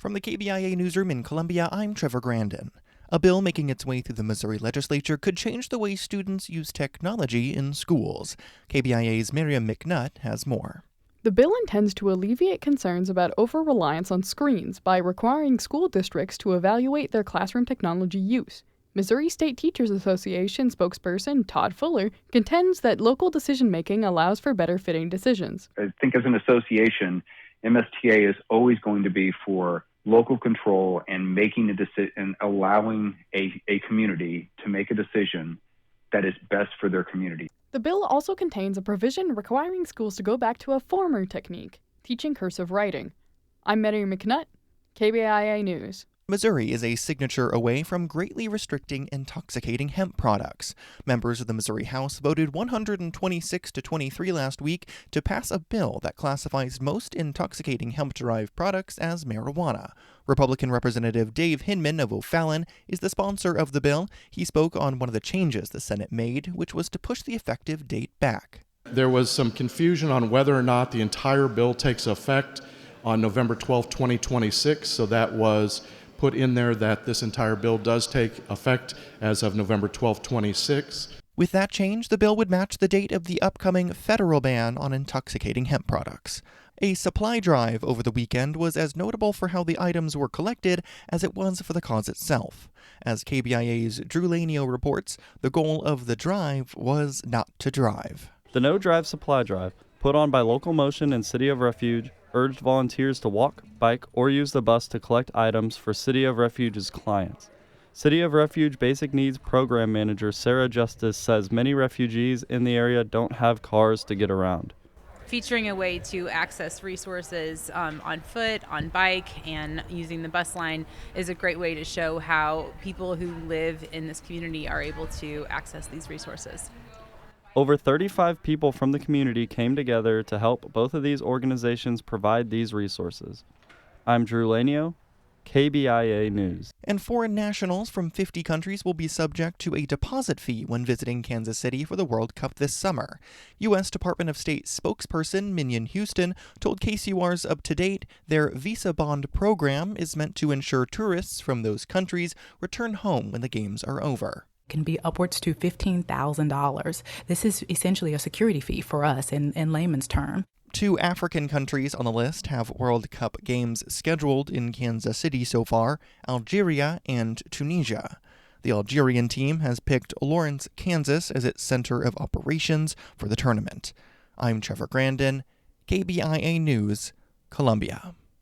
From the KBIA Newsroom in Columbia, I'm Trevor Grandin. A bill making its way through the Missouri legislature could change the way students use technology in schools. KBIA's Miriam McNutt has more. The bill intends to alleviate concerns about over-reliance on screens by requiring school districts to evaluate their classroom technology use. Missouri State Teachers Association spokesperson Todd Fuller contends that local decision-making allows for better-fitting decisions. I think as an association, MSTA is always going to be for local control and making a decision and allowing a community to make a decision that is best for their community. The bill also contains a provision requiring schools to go back to a former technique, teaching cursive writing. I'm Miriam McNutt, KBIA News. Missouri is a signature away from greatly restricting intoxicating hemp products. Members of the Missouri House voted 126-23 last week to pass a bill that classifies most intoxicating hemp-derived products as marijuana. Republican Representative Dave Hinman of O'Fallon is the sponsor of the bill. He spoke on one of the changes the Senate made, which was to push the effective date back. There was some confusion on whether or not the entire bill takes effect on November 12, 2026, so that was put in there that this entire bill does take effect as of November 12, 26. With that change, the bill would match the date of the upcoming federal ban on intoxicating hemp products. A supply drive over the weekend was as notable for how the items were collected as it was for the cause itself. As KBIA's Drew Lanio reports, the goal of the drive was not to drive. The No Drive Supply Drive, put on by Local Motion and City of Refuge, urged volunteers to walk, bike, or use the bus to collect items for City of Refuge's clients. City of Refuge Basic Needs Program Manager Sarah Justice says many refugees in the area don't have cars to get around. Featuring a way to access resources on foot, on bike, and using the bus line is a great way to show how people who live in this community are able to access these resources. Over 35 people from the community came together to help both of these organizations provide these resources. I'm Drew Lanio, KBIA News. And foreign nationals from 50 countries will be subject to a deposit fee when visiting Kansas City for the World Cup this summer. U.S. Department of State spokesperson Minion Houston told KCUR's Up to Date their Visa Bond program is meant to ensure tourists from those countries return home when the games are over. Can be upwards to $15,000. This is essentially a security fee for us in layman's term. 2 African countries on the list have World Cup games scheduled in Kansas City so far, Algeria and Tunisia. The Algerian team has picked Lawrence, Kansas as its center of operations for the tournament. I'm Trevor Grandin, KBIA News, Columbia.